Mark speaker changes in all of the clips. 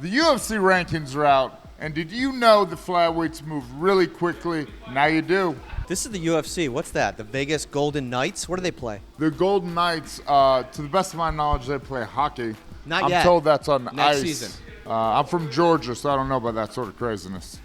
Speaker 1: The UFC rankings are out, and did you know the flyweights move really quickly? Now you do.
Speaker 2: This is the UFC. What's that? The Vegas Golden Knights? What do they play?
Speaker 1: The Golden Knights, to the best of my knowledge, they play hockey.
Speaker 2: Not yet.
Speaker 1: I'm told that's on
Speaker 2: Next
Speaker 1: ice.
Speaker 2: season.
Speaker 1: I'm from Georgia, so I don't know about that sort of craziness.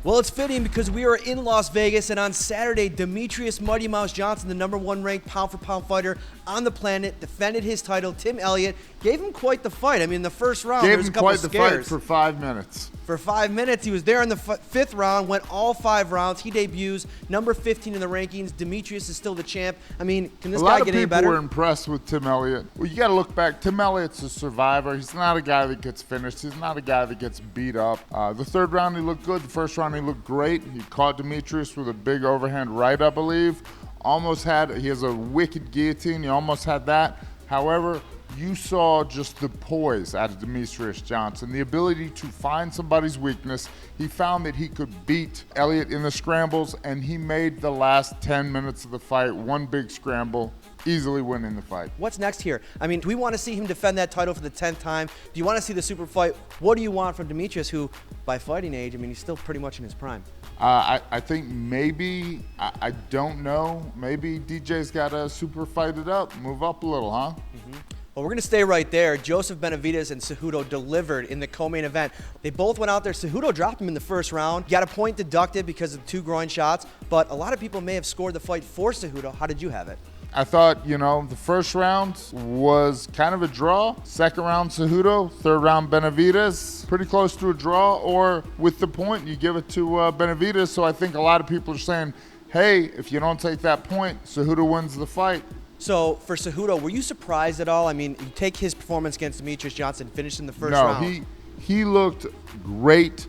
Speaker 2: Well, it's fitting because we are in Las Vegas, and on Saturday, Demetrious Mighty Mouse Johnson, the #1 ranked pound-for-pound fighter on the planet, defended his title. Tim Elliott gave him quite the fight. I mean, in the first round, there was a couple
Speaker 1: Gave him quite the
Speaker 2: scares.
Speaker 1: fight for 5 minutes.
Speaker 2: For 5 minutes, he was there in the fifth round, went all 5 rounds. He debuts number 15 in the rankings. Demetrious is still the champ. I mean, can this guy get any better?
Speaker 1: A lot of people were impressed with Tim Elliott. Well, you got to look back. Tim Elliott's a survivor. He's not a guy that gets finished. He's not a guy that gets beat up. The third round, he looked good. The first round, he looked great. He caught Demetrious with a big overhand right, I believe. He has a wicked guillotine. He almost had that. However, you saw just the poise out of Demetrious Johnson, the ability to find somebody's weakness. He found that he could beat Elliott in the scrambles, and he made the last 10 minutes of the fight one big scramble, easily winning the fight.
Speaker 2: What's next here? I mean, do we want to see him defend that title for the 10th time? Do you want to see the super fight? What do you want from Demetrious, who, by fighting age, I mean, he's still pretty much in his prime?
Speaker 1: I think maybe, I don't know, maybe DJ's got to super fight it up, move up a little, huh?
Speaker 2: Mm-hmm. Well, we're going to stay right there. Joseph Benavidez and Cejudo delivered in the co-main event. They both went out there. Cejudo dropped him in the first round. Got a point deducted because of 2 groin shots, but a lot of people may have scored the fight for Cejudo. How did you have it?
Speaker 1: I thought, the first round was kind of a draw. Second round, Cejudo. Third round, Benavidez. Pretty close to a draw, or with the point, you give it to Benavidez. So I think a lot of people are saying, hey, if you don't take that point, Cejudo wins the fight.
Speaker 2: So for Cejudo, were you surprised at all? I mean, you take his performance against Demetrious Johnson, finished in the first round.
Speaker 1: No, he looked great.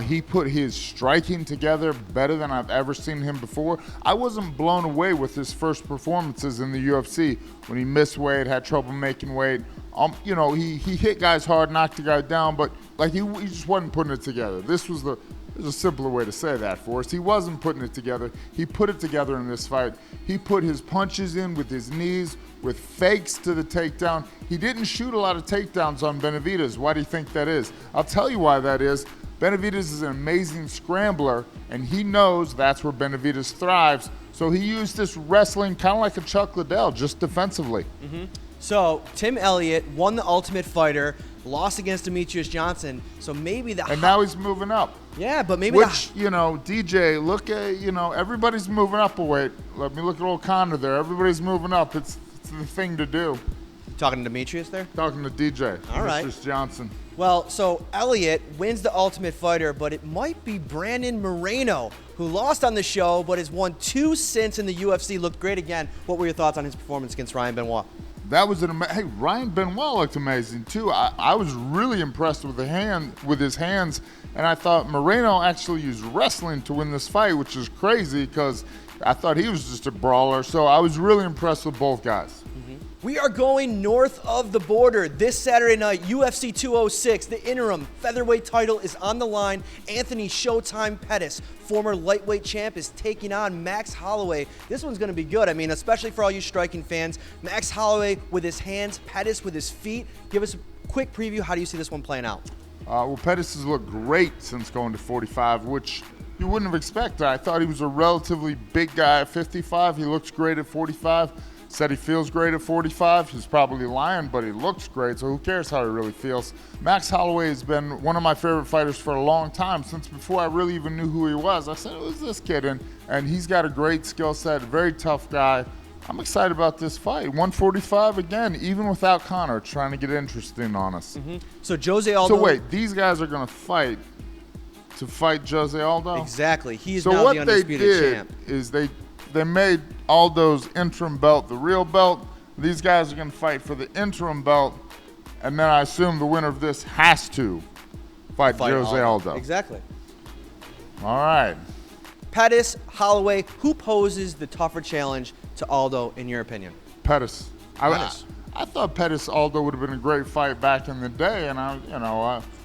Speaker 1: He put his striking together better than I've ever seen him before. I wasn't blown away with his first performances in the UFC when he missed weight, had trouble making weight. He hit guys hard, knocked the guy down, but he just wasn't putting it together. There's a simpler way to say that, Forrest. He wasn't putting it together. He put it together in this fight. He put his punches in with his knees, with fakes to the takedown. He didn't shoot a lot of takedowns on Benavidez. Why do you think that is? I'll tell you why that is. Benavidez is an amazing scrambler, and he knows that's where Benavidez thrives. So he used this wrestling kind of like a Chuck Liddell, just defensively.
Speaker 2: Mm-hmm. So Tim Elliott won the Ultimate Fighter, lost against Demetrious Johnson. So maybe
Speaker 1: and now he's moving up.
Speaker 2: Yeah, but maybe
Speaker 1: DJ, look at, everybody's moving up a weight. Let me look at old Connor there. Everybody's moving up. It's the thing to do.
Speaker 2: Talking to Demetrious there?
Speaker 1: Talking to DJ.
Speaker 2: All right.
Speaker 1: Demetrious Johnson.
Speaker 2: Well, so Elliott wins the Ultimate Fighter, but it might be Brandon Moreno, who lost on the show, but has won 2 since in the UFC. Looked great again. What were your thoughts on his performance against Ryan Benoit?
Speaker 1: That was hey, Ryan Benoit looked amazing too. I was really impressed with his hands, and I thought Moreno actually used wrestling to win this fight, which is crazy because I thought he was just a brawler. So I was really impressed with both guys.
Speaker 2: Mm-hmm. We are going north of the border this Saturday night, UFC 206. The interim featherweight title is on the line. Anthony Showtime Pettis, former lightweight champ, is taking on Max Holloway. This one's going to be good. I mean, especially for all you striking fans. Max Holloway with his hands, Pettis with his feet. Give us a quick preview. How do you see this one playing out?
Speaker 1: Well, Pettis has looked great since going to 45, which you wouldn't have expected. I thought he was a relatively big guy at 55. He looks great at 45. Said he feels great at 45. He's probably lying, but he looks great, so who cares how he really feels. Max Holloway has been one of my favorite fighters for a long time. Since before I really even knew who he was, I said, who's this kid? And he's got a great skill set, very tough guy. I'm excited about this fight. 145 again, even without Connor, trying to get interesting on us.
Speaker 2: Mm-hmm. So Jose Aldo.
Speaker 1: So wait, these guys are going to fight Jose Aldo?
Speaker 2: Exactly. He's
Speaker 1: so
Speaker 2: now the undisputed champ.
Speaker 1: So what they did is they made Aldo's interim belt the real belt. These guys are going to fight for the interim belt, and then I assume the winner of this has to fight Jose Aldo.
Speaker 2: Exactly.
Speaker 1: All right.
Speaker 2: Pettis, Holloway, who poses the tougher challenge to Aldo, in your opinion?
Speaker 1: Pettis. I thought Pettis Aldo would have been a great fight back in the day, and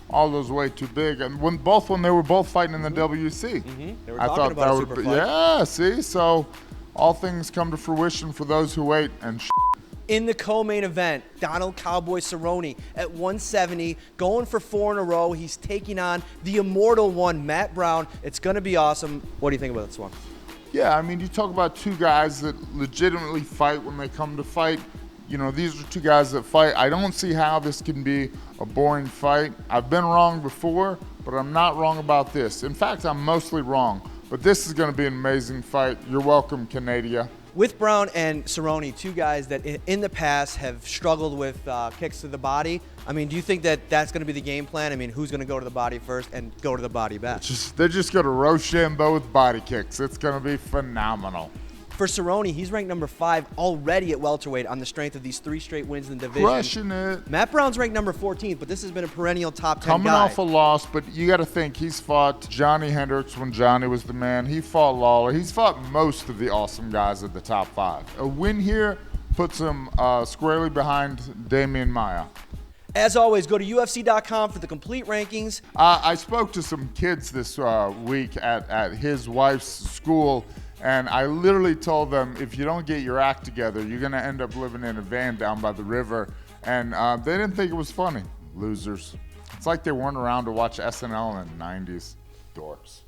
Speaker 1: Aldo's way too big. And when they were both fighting in the WC,
Speaker 2: they were talking about a super fight.
Speaker 1: Yeah, see, so all things come to fruition for those who wait, and
Speaker 2: In the co-main event, Donald Cowboy Cerrone at 170, going for 4 in a row. He's taking on the immortal one, Matt Brown. It's going to be awesome. What do you think about this one?
Speaker 1: Yeah, I mean, you talk about two guys that legitimately fight when they come to fight. You know, these are two guys that fight. I don't see how this can be a boring fight. I've been wrong before, but I'm not wrong about this. In fact, I'm mostly wrong. But this is going to be an amazing fight. You're welcome, Canada.
Speaker 2: With Brown and Cerrone, two guys that in the past have struggled with kicks to the body. I mean, do you think that that's going to be the game plan? I mean, who's going to go to the body first and go to the body best?
Speaker 1: They're just going to Rochambeau with body kicks. It's going to be phenomenal.
Speaker 2: For Cerrone, he's ranked number 5 already at welterweight on the strength of these 3 straight wins in the division.
Speaker 1: Crushing it.
Speaker 2: Matt Brown's ranked number 14th, but this has been a perennial top 10
Speaker 1: Coming
Speaker 2: guy.
Speaker 1: off a loss, but you got to think he's fought Johnny Hendricks when Johnny was the man. He fought Lawler. He's fought most of the awesome guys at the top 5. A win here puts him squarely behind Damian Maia.
Speaker 2: As always, go to UFC.com for the complete rankings.
Speaker 1: I spoke to some kids this week at his wife's school, and I literally told them, if you don't get your act together, you're going to end up living in a van down by the river. And they didn't think it was funny. Losers. It's like they weren't around to watch SNL in the 90s. Dorks.